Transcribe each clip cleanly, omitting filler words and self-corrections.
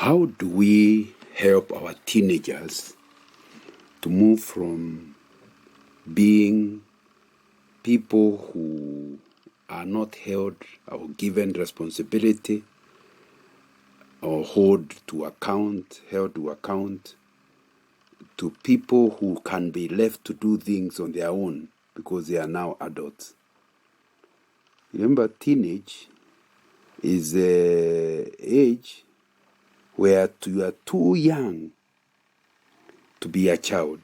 How do we help our teenagers to move from being people who are not held or given responsibility or held to account to people who can be left to do things on their own because they are now adults? Remember, teenage is the age where you are too young to be a child,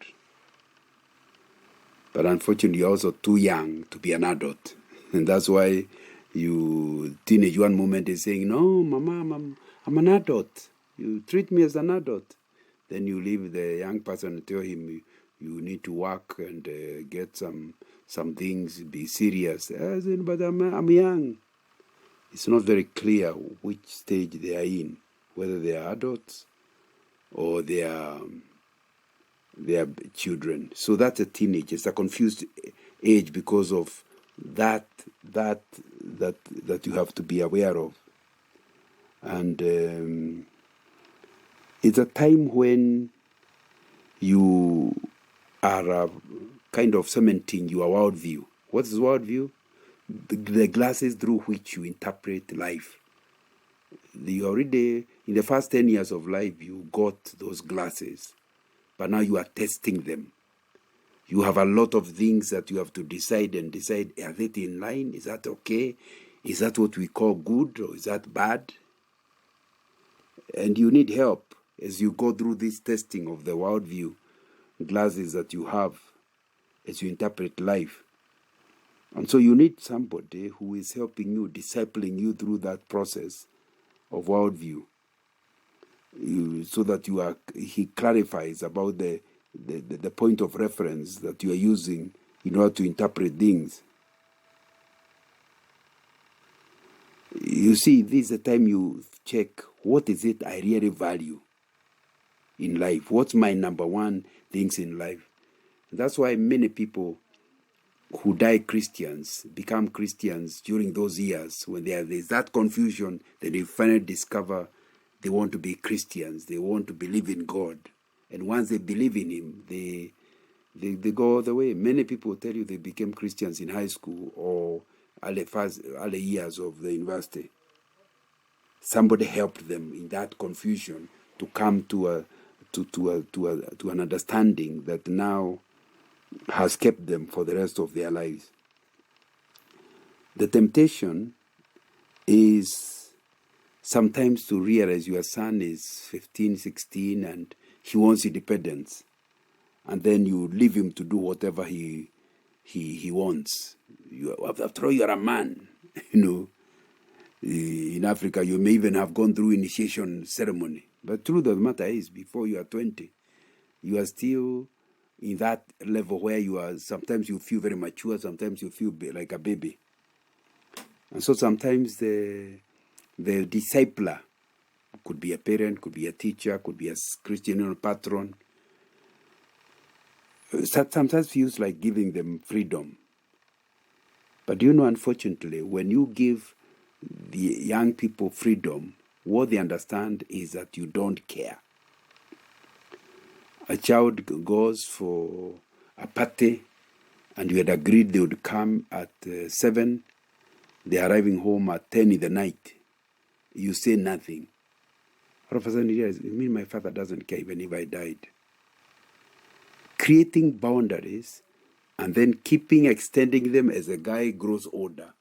but unfortunately you're also too young to be an adult. And that's why teenage one moment is saying, no, mama, I'm an adult. You treat me as an adult. Then you leave the young person and tell him you need to work and get some things, be serious. I said, but I'm young. It's not very clear which stage they are in, whether they are adults or they are children. So that's a teenage. It's a confused age because of that you have to be aware of. And it's a time when you are kind of cementing your worldview. What is worldview? The glasses through which you interpret life. You already, in the first 10 years of life, you got those glasses, but now you are testing them. You have a lot of things that you have to decide, are they in line? Is that okay? Is that what we call good, or is that bad? And you need help as you go through this testing of the worldview glasses that you have as you interpret life. And so you need somebody who is helping you, discipling you through that process of worldview, so that he clarifies about the point of reference that you are using in order to interpret things. You see, this is the time you check, what is it I really value in life? What's my number one things in life? That's why many people who die Christians become Christians during those years when there's that confusion, that they finally discover they want to be Christians, they want to believe in God. And once they believe in Him, they go all the way. Many people tell you they became Christians in high school or early years of the university. Somebody helped them in that confusion to come to an understanding that now has kept them for the rest of their lives. The temptation is sometimes to realize your son is 15, 16 and he wants independence. And then you leave him to do whatever he wants. After all, you're a man. In Africa, you may even have gone through initiation ceremony. But truth of the matter is, before you are 20, you are still in that level where sometimes you feel very mature, sometimes you feel like a baby. And so sometimes the discipler could be a parent, could be a teacher, could be a Christian patron. Sometimes feels like giving them freedom. But unfortunately, when you give the young people freedom, what they understand is that you don't care. A child goes for a party and you had agreed they would come at 7. They're arriving home at 10 in the night. You say nothing. All of a sudden you realize, my father doesn't care even if I died. Creating boundaries and then extending them as the guy grows older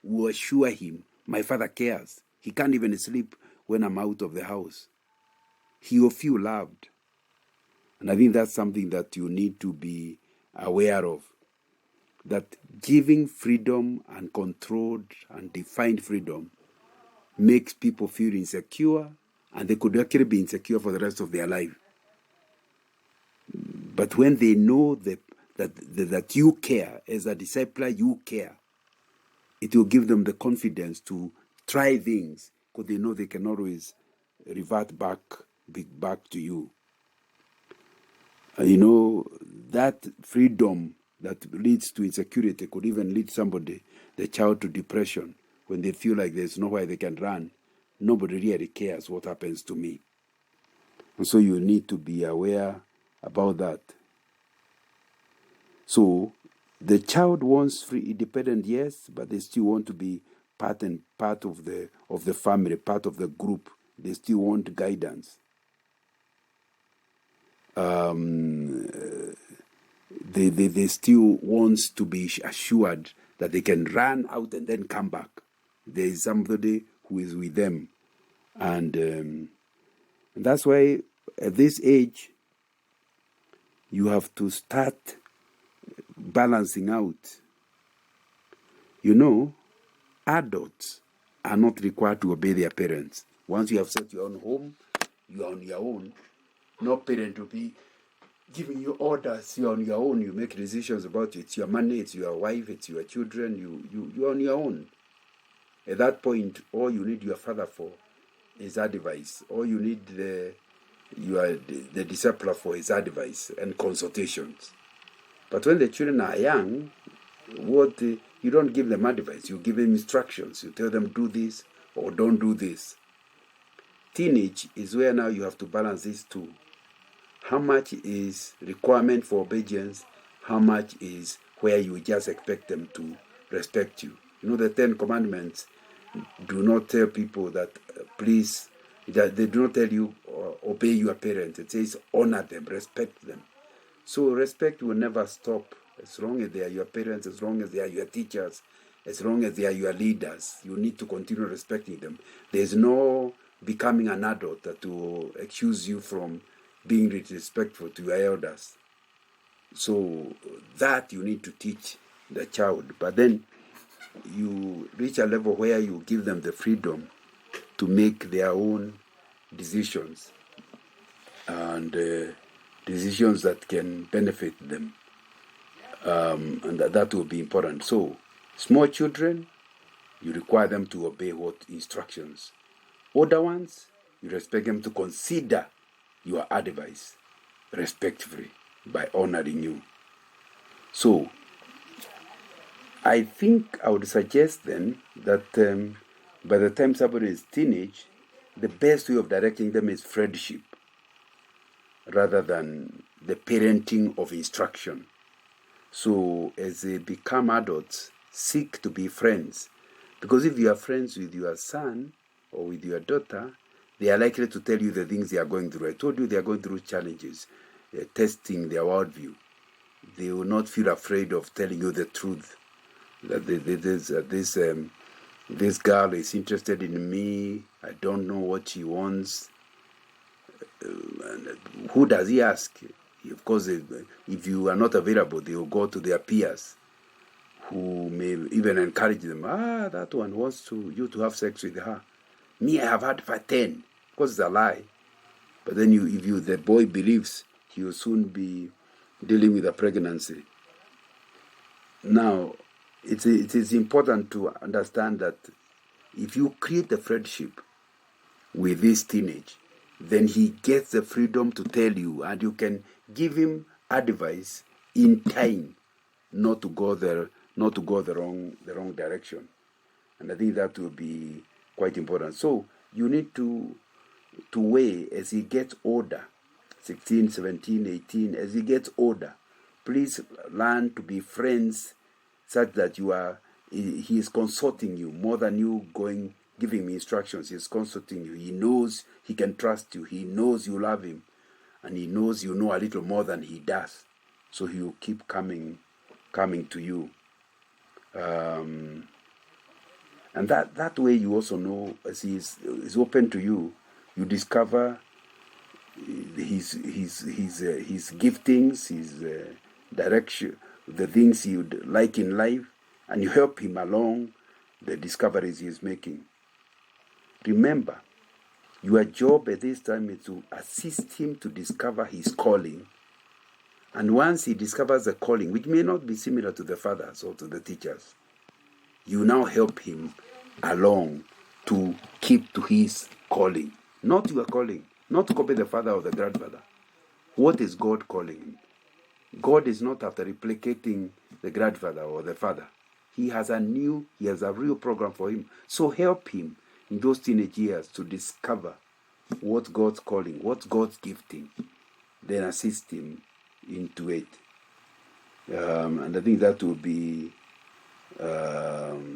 will assure him, my father cares. He can't even sleep when I'm out of the house. He will feel loved. And I think that's something that you need to be aware of. That giving freedom and controlled and defined freedom makes people feel insecure, and they could actually be insecure for the rest of their life. But when they know that you care, as a discipler, you care, it will give them the confidence to try things because they know they can always revert back to you. That freedom that leads to insecurity could even lead the child, to depression when they feel like there's nowhere they can run. Nobody really cares what happens to me. And so you need to be aware about that. So the child wants free independence, yes, but they still want to be part of the family, part of the group. They still want guidance. They still want to be assured that they can run out and then come back. There is somebody who is with them. And that's why at this age, you have to start balancing out. You know, adults are not required to obey their parents. Once you have set your own home, you are on your own. No parent will be giving you orders. You're on your own. You make decisions about it. It's your money, it's your wife, it's your children. You're on your own. At that point, all you need your father for is advice. All you need the discipler for is advice and consultations. But when the children are young, you don't give them advice. You give them instructions. You tell them do this or don't do this. Teenage is where now you have to balance these two. How much is requirement for obedience? How much is where you just expect them to respect you? You know, the 10 Commandments do not tell people that please, that they do not tell you obey your parents. It says honor them, respect them. So respect will never stop as long as they are your parents, as long as they are your teachers, as long as they are your leaders. You need to continue respecting them. There's no becoming an adult that will excuse you from being disrespectful to your elders. So that you need to teach the child. But then you reach a level where you give them the freedom to make their own decisions and decisions that can benefit them. And that will be important. So small children, you require them to obey what instructions. Older ones, you expect them to consider your advice respectfully by honoring you. So I think I would suggest then that by the time somebody is teenage, the best way of directing them is friendship rather than the parenting of instruction. So as they become adults, seek to be friends. Because if you are friends with your son or with your daughter, they are likely to tell you the things they are going through. I told you they are going through challenges, testing their worldview. They will not feel afraid of telling you the truth. That this girl is interested in me. I don't know what she wants. Who does he ask? Of course, if you are not available, they will go to their peers who may even encourage them. That one wants you to have sex with her. Me, I have had for 10. Of course, it's a lie. But then if the boy believes, he will soon be dealing with a pregnancy. Now, it is important to understand that if you create a friendship with this teenage, then he gets the freedom to tell you, and you can give him advice in time, not to go the wrong direction. And I think that will be quite important. So you need to weigh as he gets older, 16, 17, 18, as he gets older, please learn to be friends such that he is consulting you more than you giving me instructions. He is consulting you. He knows he can trust you. He knows you love him. And he knows you know a little more than he does. So he will keep coming to you. And that way you also know, as he is open to you, you discover his giftings, his direction, the things he would like in life, and you help him along the discoveries he is making. Remember, your job at this time is to assist him to discover his calling. And once he discovers the calling, which may not be similar to the fathers or to the teachers, you now help him along to keep to his calling. Not your calling, not to copy the father or the grandfather. What is God calling him? God is not after replicating the grandfather or the father. He has a real program for him. So help him in those teenage years to discover what God's calling, what God's gifting, then assist him into it. And I think that will be the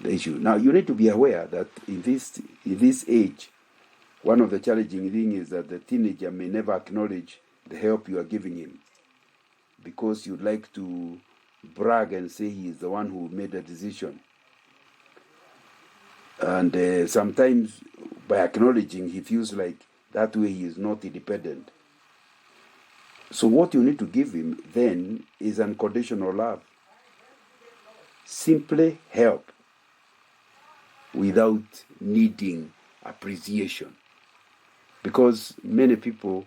issue. Now, you need to be aware that in this age, one of the challenging things is that the teenager may never acknowledge the help you are giving him, because you'd like to brag and say he is the one who made the decision. And sometimes by acknowledging, he feels like that way he is not independent. So what you need to give him then is unconditional love. Simply help without needing appreciation. Because many people,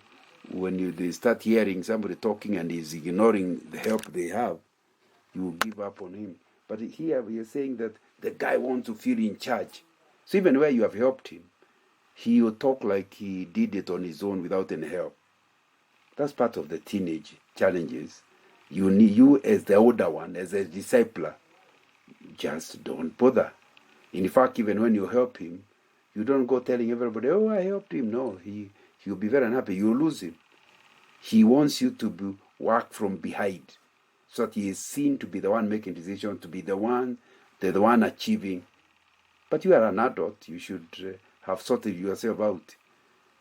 when they start hearing somebody talking and is ignoring the help they have, you will give up on him. But here we are saying that the guy wants to feel in charge. So even where you have helped him, he will talk like he did it on his own without any help. That's part of the teenage challenges. You as the older one, as a discipler, just don't bother. In fact, even when you help him, you don't go telling everybody, oh, I helped him. No, he'll be very unhappy. You'll lose him. He wants you to work from behind, so that he is seen to be the one making decisions, to be the one achieving. But you are an adult. You should have sorted yourself out.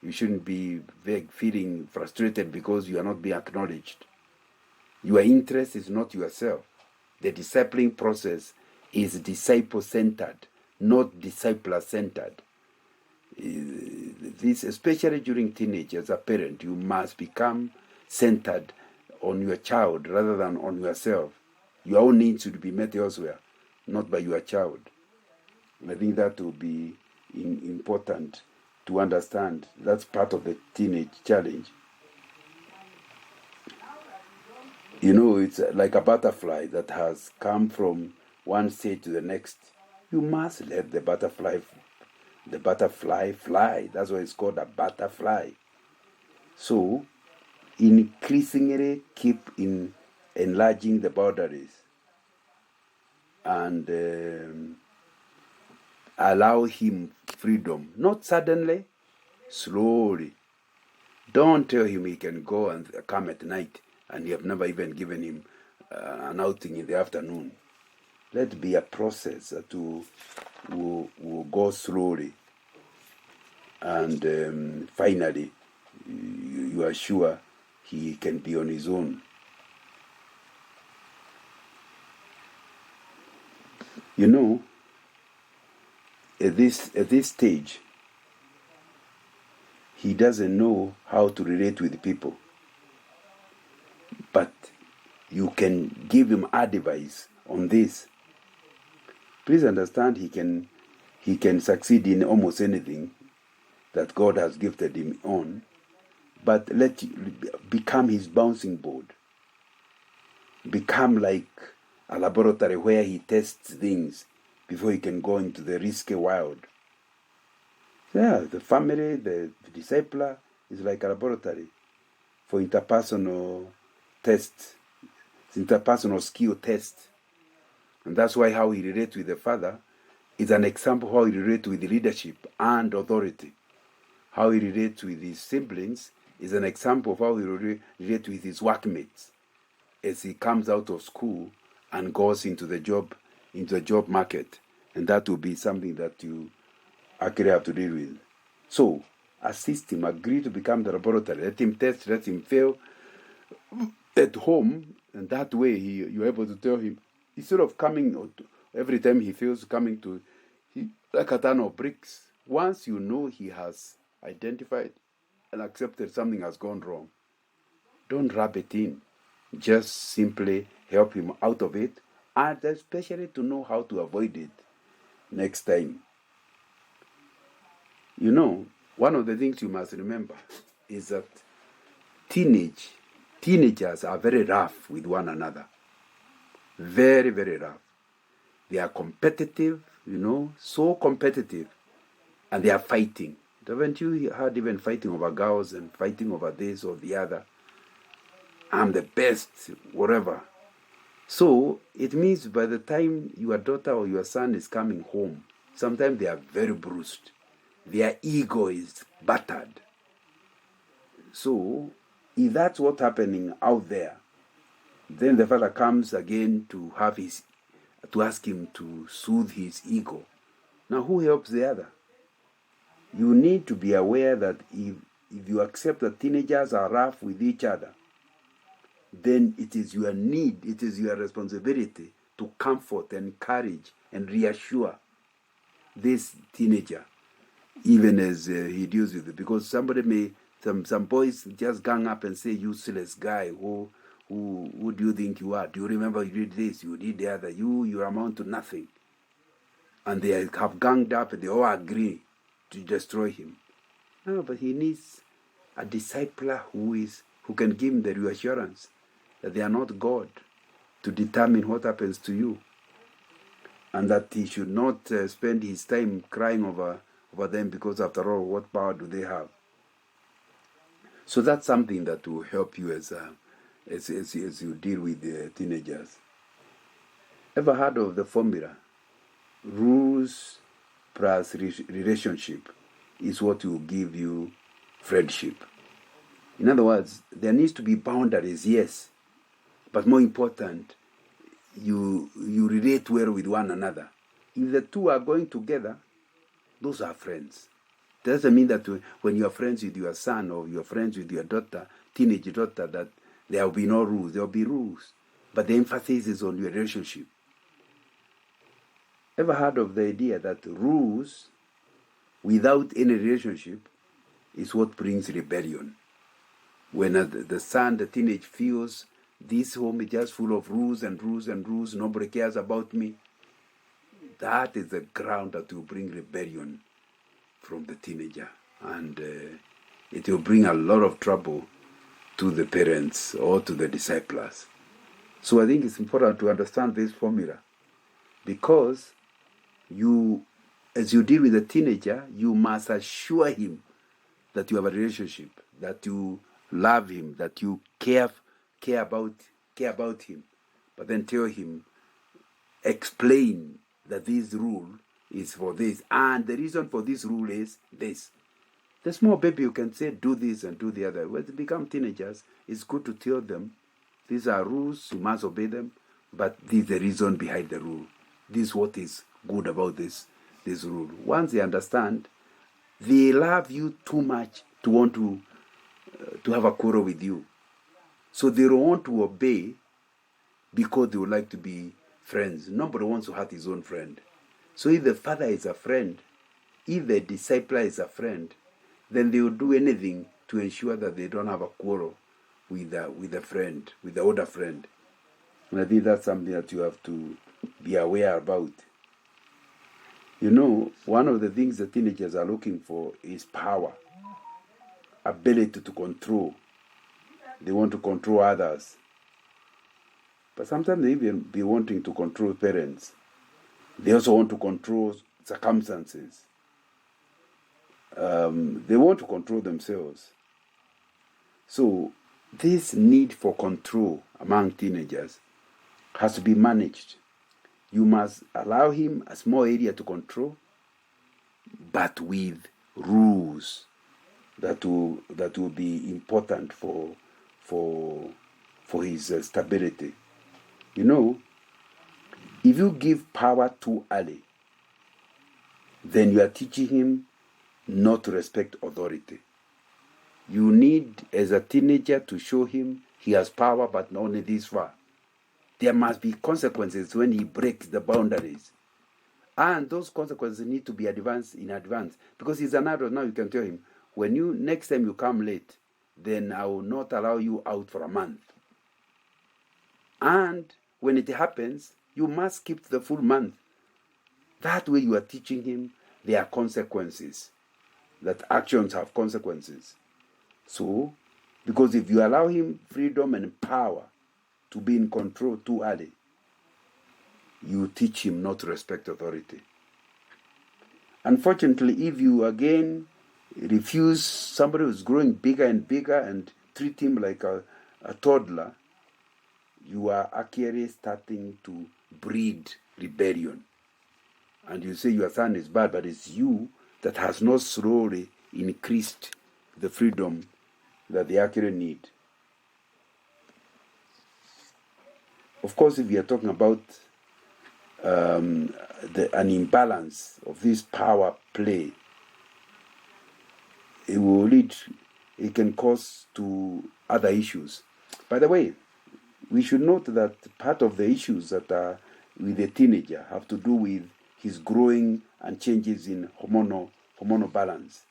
You shouldn't be feeling frustrated because you are not being acknowledged. Your interest is not yourself. The discipling process is disciple-centered, not discipler-centered. This, especially during teenage, as a parent, you must become centered on your child rather than on yourself. Your own needs should be met elsewhere, not by your child. And I think that will be important to understand. That's part of the teenage challenge. It's like a butterfly that has come from one stage to the next. You must let the butterfly fly. That's why it's called a butterfly. So, increasingly keep enlarging the boundaries and allow him freedom. Not suddenly, slowly. Don't tell him he can go and come at night and you have never even given him an outing in the afternoon. Let it be a process that will go slowly. And finally, you are sure he can be on his own. At this stage, he doesn't know how to relate with people. But you can give him advice on this. Please understand, he can succeed in almost anything that God has gifted him on, but let it become his bouncing board. Become like a laboratory where he tests things before he can go into the risky world. Yeah, the family, the discipler is like a laboratory for interpersonal tests, interpersonal skill tests. And that's why how he relates with the father is an example how he relates with leadership and authority. How he relates with his siblings is an example of how he relates with his workmates as he comes out of school and goes into the job market. And that will be something that you actually have to deal with. So, assist him, agree to become the laboratory, let him test, let him fail at home, and that way you're able to tell him, instead of coming every time he feels coming to, like a ton of bricks. Once you know he has identified and accepted something has gone wrong, don't rub it in. Just simply help him out of it, and especially to know how to avoid it next time. One of the things you must remember is that teenagers are very rough with one another. Very, very rough. They are competitive, so competitive. And they are fighting. Haven't you heard even fighting over girls and fighting over this or the other? I'm the best, whatever. So it means by the time your daughter or your son is coming home, sometimes they are very bruised. their ego is battered. So, if that's what's happening out there, then the father comes again to ask him to soothe his ego. Now, who helps the other? You need to be aware that if you accept that teenagers are rough with each other, then it is your need, it is your responsibility to comfort, encourage, and reassure this teenager, even as he deals with it. Because somebody may, some boys just gang up and say, useless guy, who do you think you are? Do you remember you did this, you did the other, you amount to nothing. And they have ganged up and they all agree to destroy him. No, but he needs a discipler who can give him the reassurance that they are not God to determine what happens to you, and that he should not spend his time crying over them, because after all, what power do they have? So that's something that will help you as you deal with the teenagers. Ever heard of the formula? Rules plus relationship is what will give you friendship. In other words, there needs to be boundaries, yes, but more important, you relate well with one another. If the two are going together, those are friends. It doesn't mean that when you are friends with your son or you are friends with your daughter, teenage daughter, that there will be no rules. There will be rules, but the emphasis is on your relationship. Ever heard of the idea that rules without any relationship is what brings rebellion? When the son, the teenage, feels this home is just full of rules and rules and rules, nobody cares about me, that is the ground that will bring rebellion from the teenager. And it will bring a lot of trouble to the parents or to the disciples. So I think it's important to understand this formula, because as you deal with a teenager, you must assure him that you have a relationship, that you love him, that you care about him, but then tell him, explain that this rule is for this, and the reason for this rule is this. The small baby, you can say, do this and do the other. When they become teenagers, it's good to tell them, these are rules, you must obey them, but this is the reason behind the rule. This is what is good about this rule. Once they understand, they love you too much to want to have a quarrel with you. So they don't want to obey because they would like to be friends. Nobody wants to hurt his own friend. So if the father is a friend, if the discipler is a friend, then they will do anything to ensure that they don't have a quarrel with a friend, with the older friend. And I think that's something that you have to be aware about. You know, one of the things the teenagers are looking for is power, ability to control. They want to control others. But sometimes they even be wanting to control parents. They also want to control circumstances. They want to control themselves. So this need for control among teenagers has to be managed. You must allow him a small area to control, but with rules that will be important for his stability. You know, if you give power too early, then you are teaching him not to respect authority. You need, as a teenager, to show him he has power, but not only this far. There must be consequences when he breaks the boundaries. And those consequences need to be in advance. Because he's an adult now, you can tell him, next time you come late, then I will not allow you out for a month. And when it happens, you must keep the full month. That way you are teaching him there are consequences, that actions have consequences. So, because if you allow him freedom and power to be in control too early, you teach him not to respect authority. Unfortunately, if you again refuse somebody who's growing bigger and bigger and treat him like a toddler, you are actually starting to breed rebellion. And you say your son is bad, but it's you that has not slowly increased the freedom that they actually need. Of course, if we are talking about an imbalance of this power play, it can cause to other issues. By the way, we should note that part of the issues that are with a teenager have to do with his growing and changes in hormonal balance.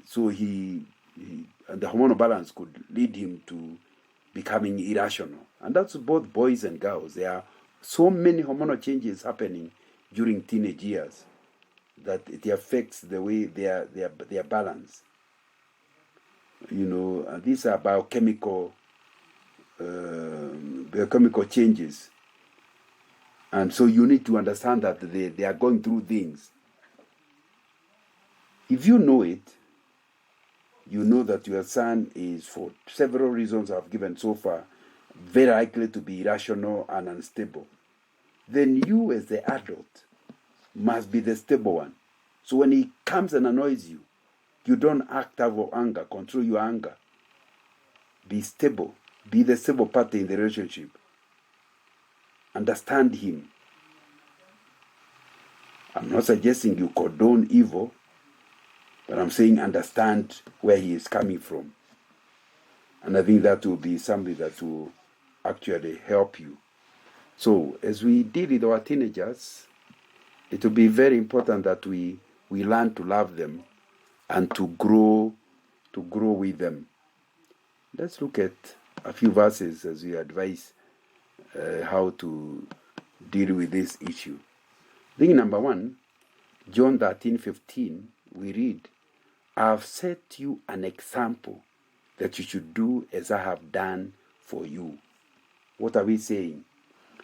So and the hormonal balance could lead him to becoming irrational. And that's both boys and girls. There are so many hormonal changes happening during teenage years that it affects the way their balance. These are biochemical changes. And so you need to understand that they are going through things. If you know it, you know that your son is, for several reasons I've given so far, very likely to be irrational and unstable. Then you, as the adult, must be the stable one. So when he comes and annoys you, you don't act out of anger, control your anger. Be stable. Be the stable party in the relationship. Understand him. I'm not suggesting you condone evil, but I'm saying understand where he is coming from. And I think that will be something that will actually help you. So as we deal with our teenagers, it will be very important that we learn to love them and to grow with them. Let's look at a few verses as we advise how to deal with this issue. I think number 1, John 13:15, we read, I have set you an example that you should do as I have done for you. What are we saying?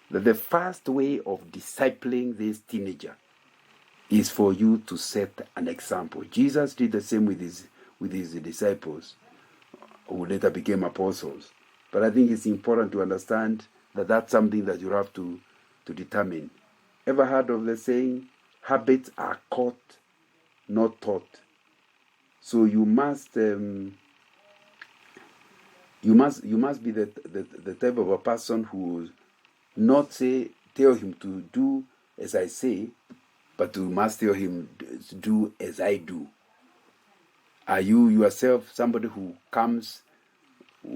That the first way of discipling this teenager is for you to set an example. Jesus did the same with his disciples, who later became apostles. But I think it's important to understand that that's something that you have to determine. Ever heard of the saying, habits are caught, not taught? So you must be the type of a person who not tell him to do as I say, but you must tell him to do as I do. Are you yourself somebody who comes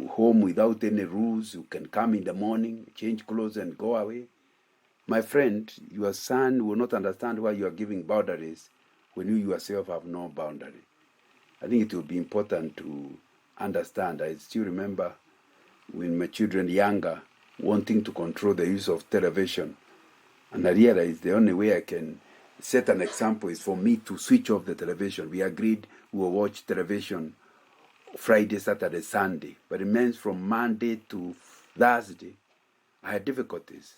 home without any rules? You can come in the morning, change clothes and go away? My friend, your son will not understand why you are giving boundaries when you yourself have no boundary. I think it will be important to understand. I still remember when my children younger, wanting to control the use of television. And I realized the only way I can set an example is for me to switch off the television. We agreed we will watch television Friday, Saturday, Sunday. But it means from Monday to Thursday, I had difficulties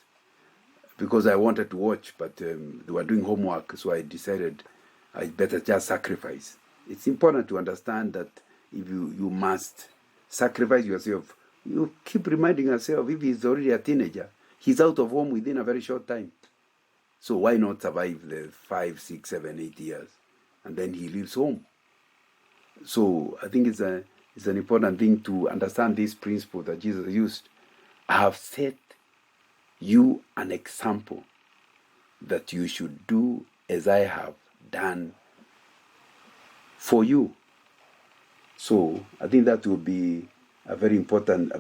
because I wanted to watch, but they were doing homework, so I decided I better just sacrifice. It's important to understand that if you must sacrifice yourself. You keep reminding yourself, if he's already a teenager, he's out of home within a very short time. So why not survive the 5, 6, 7, 8 years? And then he leaves home. So I think it's an important thing to understand this principle that Jesus used. I have set you an example that you should do as I have done for you. So I think that will be a very important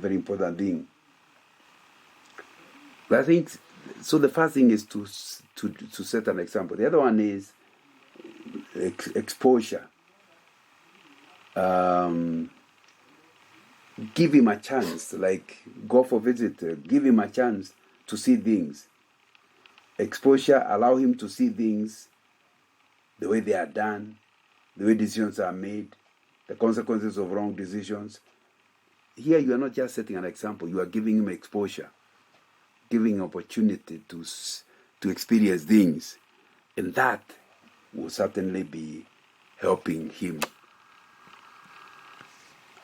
thing. But I think so. The first thing is to set an example. The other one is exposure. Give him a chance, like go for visit. Give him a chance to see things. Exposure, allow him to see things the way they are done, the way decisions are made, the consequences of wrong decisions. Here you are not just setting an example, you are giving him exposure, giving opportunity to experience things. And that will certainly be helping him.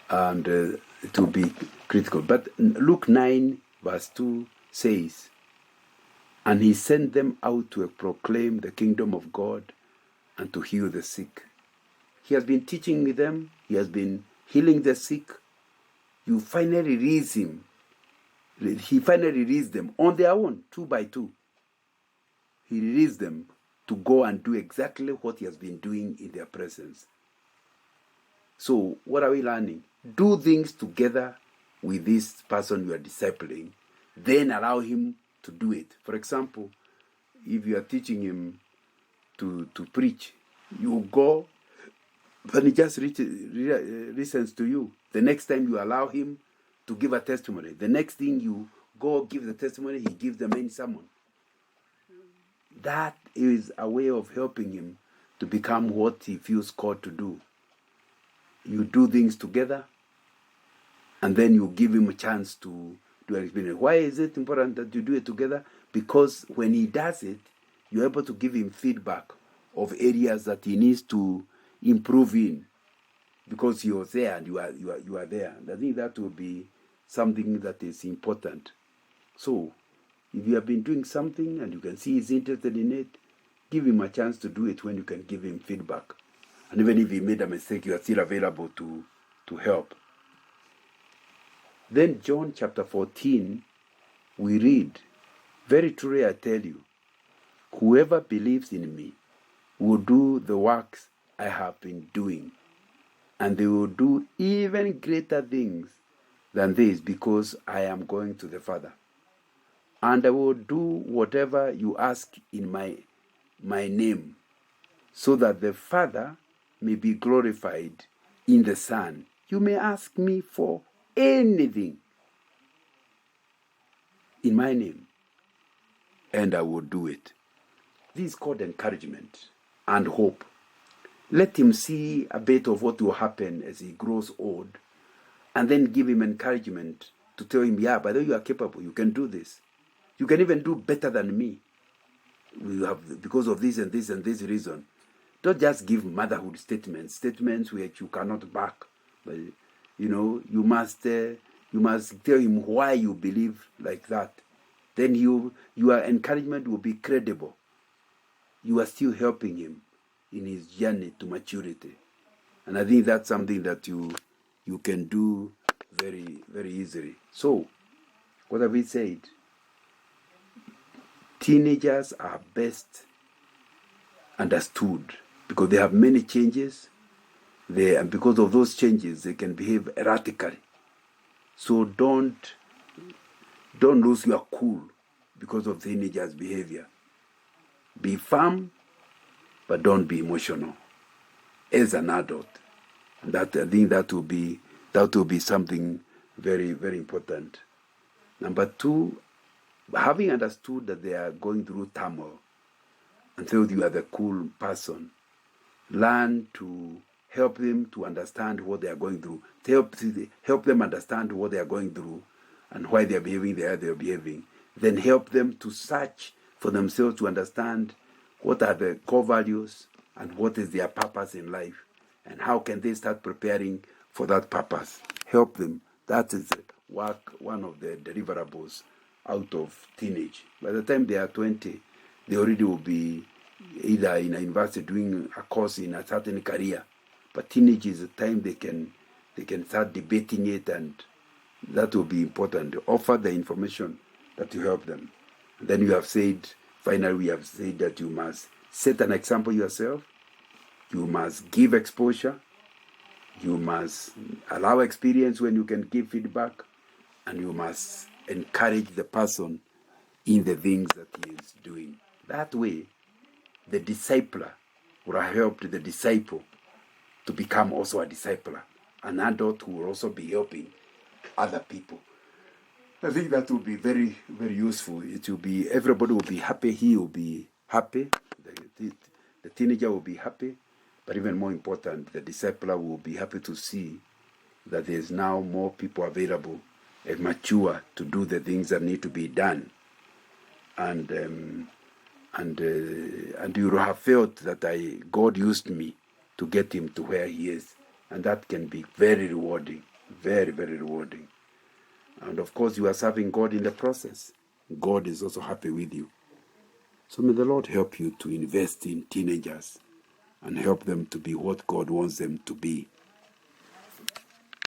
And it will be critical. But Luke 9 verse 2 says, and he sent them out to proclaim the kingdom of God and to heal the sick. He has been teaching them. He has been healing the sick. You finally release him. He finally released them on their own, 2 by 2. He released them to go and do exactly what he has been doing in their presence. So what are we learning? Do things together with this person you are discipling, then allow him to do it. For example, if you are teaching him to preach, you go and he just listens to you. The next time you allow him to give a testimony, the next thing you go give the testimony, he gives the main sermon. That is a way of helping him to become what he feels called to do. You do things together, and then you give him a chance to do an experience. Why is it important that you do it together? Because when he does it, you're able to give him feedback of areas that he needs to improve in, because you're there and you are there. And I think that will be something that is important. So, if you have been doing something and you can see he's interested in it, give him a chance to do it when you can give him feedback. And even if he made a mistake, you are still available to help. Then John chapter 14, we read, "Very truly I tell you, whoever believes in me will do the works I have been doing, and they will do even greater things than this, because I am going to the Father. And I will do whatever you ask in my name, so that the Father may be glorified in the Son. You may ask me for anything in my name, and I will do it." This is called encouragement and hope. Let him see a bit of what will happen as he grows old, and then give him encouragement to tell him, yeah, by the way, you are capable, you can do this. You can even do better than me. You have, because of this and this and this reason. Don't just give motherhood statements which you cannot back. But you must tell him why you believe like that. Then your encouragement will be credible. You are still helping him in his journey to maturity. And I think that's something that you can do very, very easily. So, what have we said? Teenagers are best understood because they have many changes. And because of those changes, they can behave erratically. So don't lose your cool because of teenagers' behavior. Be firm, but don't be emotional as an adult. And I think that will be something very, very important. Number 2, having understood that they are going through turmoil, and so you are the cool person, learn to help them to understand what they are going through. Help them understand what they are going through and why they are behaving the way they are behaving. Then help them to search for themselves to understand what are the core values and what is their purpose in life, and how can they start preparing for that purpose. Help them. That is one of the deliverables out of teenage. By the time they are 20, they already will be either in a university doing a course in a certain career. But teenage is the time they can start debating it, and that will be important. Offer the information that will help them. And then finally we have said that you must set an example yourself. You must give exposure. You must allow experience when you can give feedback. And you must encourage the person in the things that he is doing. That way, the discipler will have helped the disciple to become also a discipler, an adult who will also be helping other people. I think that will be very, very useful. It will be, everybody will be happy. He will be happy. The teenager will be happy. But even more important, the discipler will be happy to see that there's now more people available and mature to do the things that need to be done. And you will have felt that God used me to get him to where he is. And that can be very rewarding, very, very rewarding. And of course, you are serving God in the process. God is also happy with you. So may the Lord help you to invest in teenagers and help them to be what God wants them to be.